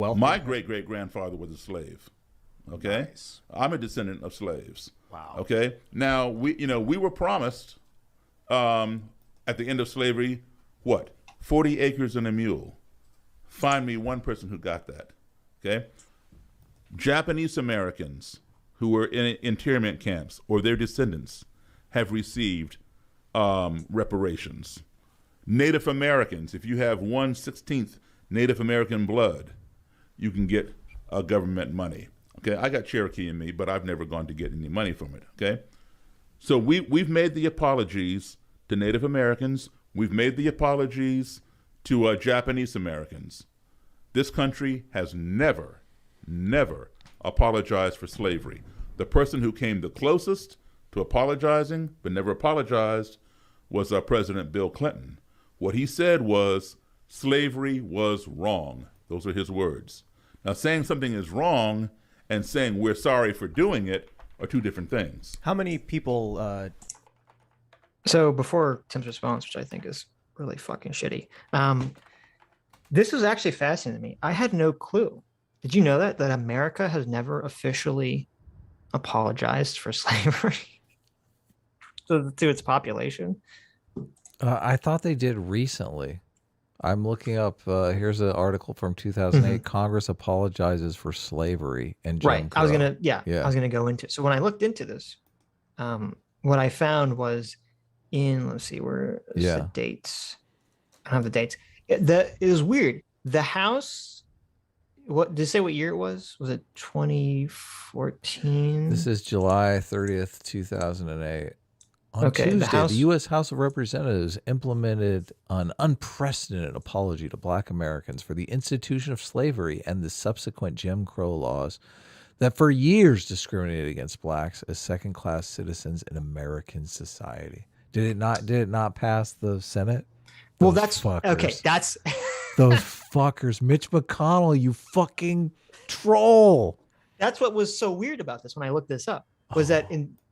Wealthy. My great-great-grandfather was a slave. Okay, Nice. I'm a descendant of slaves. Wow. Okay, now we were promised at the end of slavery, what, 40 acres and a mule. Find me one person who got that. Okay, Japanese Americans who were in internment camps or their descendants have received reparations. Native Americans, if you have 1/16 Native American blood, you can get government money. Okay, I got Cherokee in me, but I've never gone to get any money from it. Okay, so we've made the apologies to Native Americans. We've made the apologies to Japanese Americans. This country has never apologized for slavery. The person who came the closest to apologizing but never apologized was President Bill Clinton. What he said was slavery was wrong. Those are his words. Now, saying something is wrong and saying we're sorry for doing it are two different things. How many people? So before Tim's response, which I think is really fucking shitty, this was actually fascinating to me. I had no clue. Did you know that America has never officially apologized for slavery to its population? I thought they did recently. I'm looking up. Here's an article from 2008. Congress apologizes for slavery and Jim Right. Crow. I was gonna go into. So when I looked into this, what I found was let's see, where is the dates? I don't have the dates. It was weird. The House. What did it say? What year it was? Was it 2014? This is July 30th, 2008. On Okay, Tuesday, the U.S. House of Representatives implemented an unprecedented apology to Black Americans for the institution of slavery and the subsequent Jim Crow laws that for years discriminated against blacks as second-class citizens in American society. Did it not pass the Senate? Well, Those that's fuckers. okay. That's Those fuckers. Mitch McConnell, you fucking troll. That's what was so weird about this when I looked this up, was that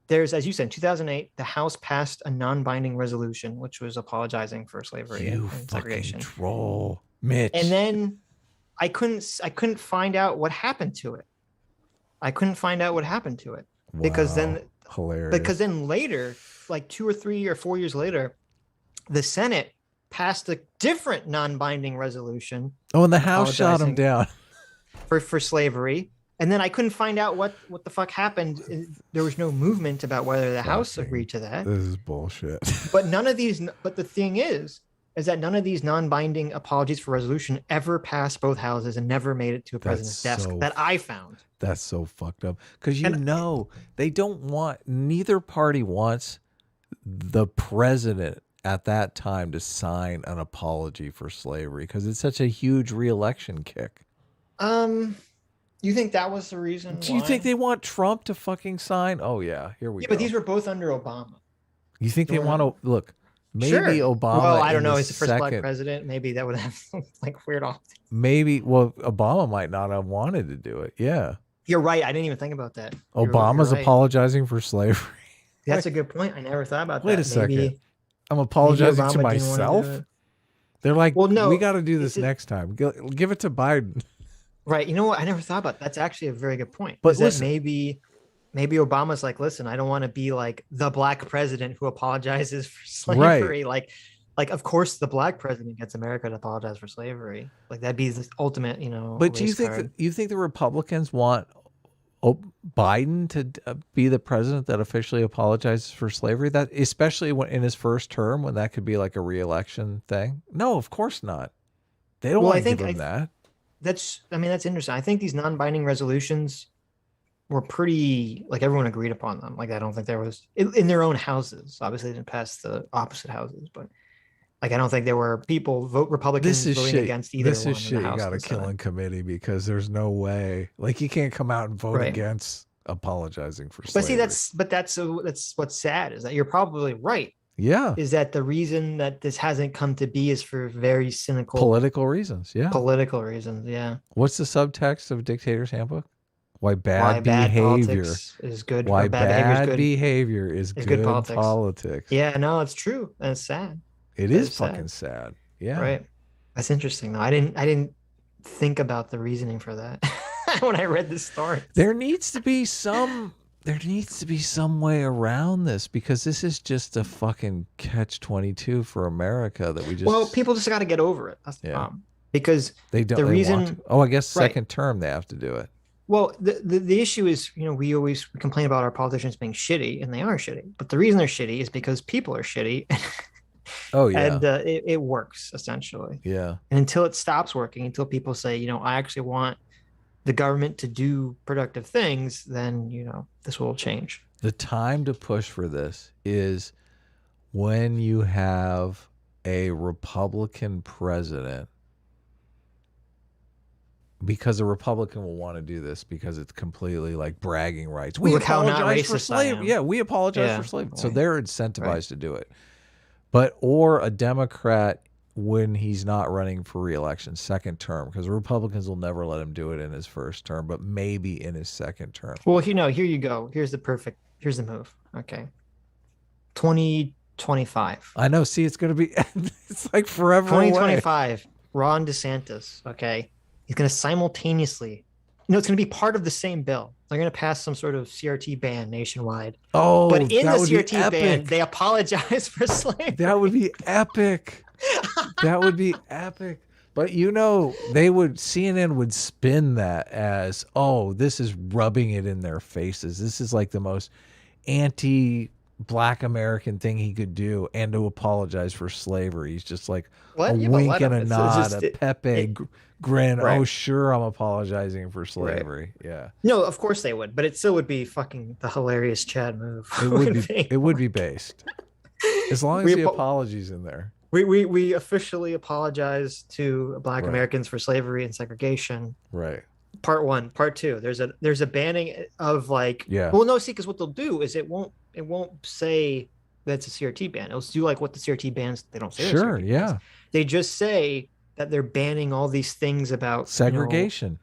there's, as you said, in 2008, the House passed a non-binding resolution, which was apologizing for slavery and segregation. Troll, Mitch. And then I couldn't find out what happened to it. Because then hilarious. Because then later, like 2 or 3 or 4 years later, the Senate passed a different non-binding resolution. Oh, and the House shot him down for slavery. And then I couldn't find out what the fuck happened. There was no movement about whether the House agreed to that. This is bullshit. But the thing is that none of these non-binding apologies for resolution ever passed both houses and never made it to a president's desk that I found. That's so fucked up. Because they don't want, neither party wants the president at that time to sign an apology for slavery because it's such a huge re-election kick. You think that was the reason? Do you think they want Trump to fucking sign? Oh yeah, here we go. But these were both under Obama. You think they want to look? Maybe sure. Obama. Well, I don't know. He's the first black president. Maybe that would have some like weird off. Maybe. Well, Obama might not have wanted to do it. Yeah. You're right. I didn't even think about that. Obama's you're right. apologizing for slavery. That's a good point. I never thought about that. Wait a second. I'm apologizing to myself. They're like, well, no, we got to do this next time. Give it to Biden. Right. You know what? I never thought about that. That's actually a very good point. But listen, maybe Obama's like, listen, I don't want to be like the black president who apologizes for slavery. Right. Like, of course, the black president gets America to apologize for slavery. Like that'd be the ultimate, But do you think the Republicans want Biden to be the president that officially apologizes for slavery? That especially when in his first term, when that could be like a re-election thing? No, of course not. They don't want to give him that. That's interesting. I think these non-binding resolutions were pretty, like everyone agreed upon them. Like I don't think there was in their own houses. Obviously, they didn't pass the opposite houses, but like I don't think there were Republicans voting against either. This is shit. You got to kill in committee because there's no way. Like you can't come out and vote against apologizing for slavery. But see, that's what's sad is that you're probably right. Yeah. Is that the reason that this hasn't come to be is for very cynical political reasons. Yeah. Political reasons. Yeah. What's the subtext of Dictator's Handbook? Why bad behavior is good. Why bad behavior is good politics. Yeah, no, it's true. And it's sad. It is fucking sad. Yeah. Right. That's interesting though. I didn't think about the reasoning for that when I read this story. There needs to be some way around this, because this is just a fucking catch-22 for America that we just. Well, people just got to get over it. That's the problem. Because they don't. The they reason. Want to. Oh, I guess Right. second term they have to do it. Well, the issue is, we always complain about our politicians being shitty, and they are shitty. But the reason they're shitty is because people are shitty. Oh yeah. And it works essentially. Yeah. And until it stops working, until people say, I actually want the government to do productive things, then this will change. The time to push for this is when you have a Republican president, because a Republican will want to do this because it's completely like bragging rights. We apologize for slavery. Yeah, we apologize for slavery. Right. So they're incentivized to do it. Or a Democrat when he's not running for re-election, second term, because Republicans will never let him do it in his first term, but maybe in his second term. Well, here you go. Here's the move. Okay. 2025. I know. See, it's going to be, it's like forever 2025, away. Ron DeSantis. Okay. He's going to simultaneously, it's going to be part of the same bill. They're going to pass some sort of CRT ban nationwide. Oh, but in the CRT ban, they apologize for slavery. That would be epic. That would be epic. But CNN would spin that as, oh, this is rubbing it in their faces. This is like the most anti-Black American thing he could do, and to apologize for slavery. He's just like a wink and a nod, a Pepe grin. Right. Oh, sure, I'm apologizing for slavery. Right. Yeah. No, of course they would, but it still would be fucking the hilarious Chad move. It would be based. As long as the apology's in there. We officially apologize to Black Americans for slavery and segregation. Right. Part 1. Part 2. There's a banning of Well, no, see, because what they'll do is it won't say that's a CRT ban. It'll do like what the CRT bans. They don't say. Sure. Yeah. They just say that they're banning all these things about segregation.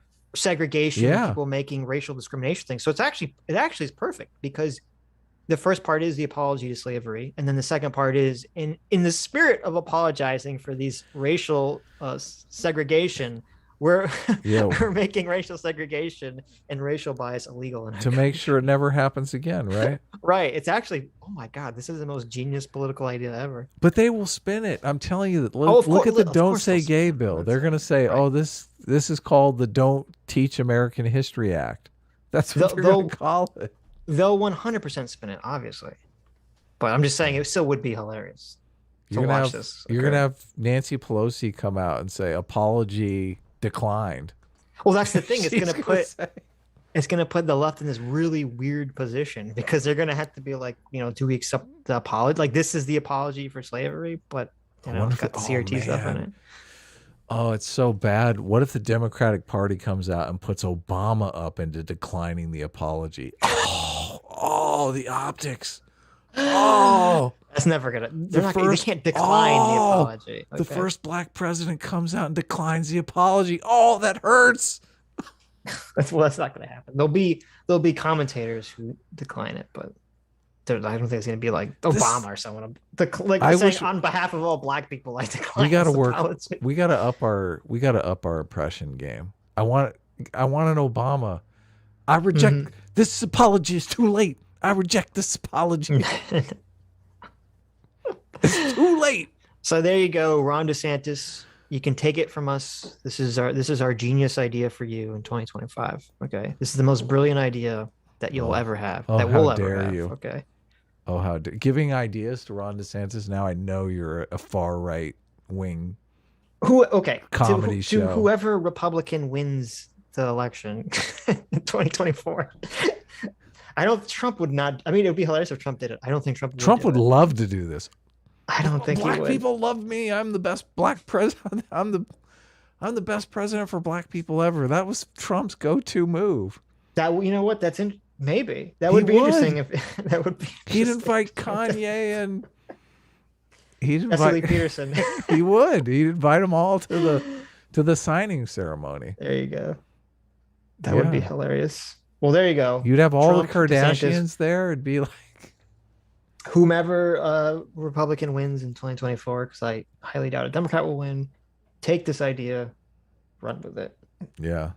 And people making racial discrimination things. So it actually is perfect, because the first part is the apology to slavery, and then the second part is in the spirit of apologizing for these racial segregation, we're making racial segregation and racial bias illegal to make sure it never happens again, right? Right. It's actually, oh my God, this is the most genius political idea ever. But they will spin it. I'm telling you that. Look at the Don't Say Gay bill. They're going to say, oh, this is called the Don't Teach American History Act. That's what they're going to call it. They'll 100% spin it, obviously. But I'm just saying it still would be hilarious to watch this. You're going to have Nancy Pelosi come out and say, apology declined. Well, that's the thing. It's going to put the left in this really weird position, because they're going to have to be like, do we accept the apology? Like, this is the apology for slavery, but it's got the CRT stuff in it. Oh, it's so bad. What if the Democratic Party comes out and puts Obama up into declining the apology? Oh, the optics. Oh, that's never gonna. They can't decline the apology. Okay. The first Black president comes out and declines the apology. Oh, that hurts. That's not gonna happen. There'll be commentators who decline it, but I don't think it's gonna be like Obama or someone. On behalf of all Black people, I decline. We gotta work. Apology. We gotta up our oppression game. I want an Obama. I reject this apology. Is too late. I reject this apology. It's too late. So there you go, Ron DeSantis. You can take it from us. This is our genius idea for you in 2025. Okay, this is the most brilliant idea that you'll ever have. Oh, that we'll ever have. You. Okay. Oh, how giving ideas to Ron DeSantis. Now I know you're a far right wing. Comedy show. To whoever Republican wins the election in 2024. Trump would not. I mean, it would be hilarious if Trump did it. I don't think Trump would love to do this. I don't think Black he would. people love me. I'm the best Black president. I'm the best president for Black people ever. That was Trump's go-to move. You know what? Maybe that would be interesting. If that would be. He'd invite Kanye and he'd invite Peterson. He would. He'd invite them all to the signing ceremony. There you go. That would be hilarious. Well, there you go. You'd have all the Kardashians there. It'd be like whomever Republican wins in 2024, because I highly doubt a Democrat will win. Take this idea, run with it. Yeah.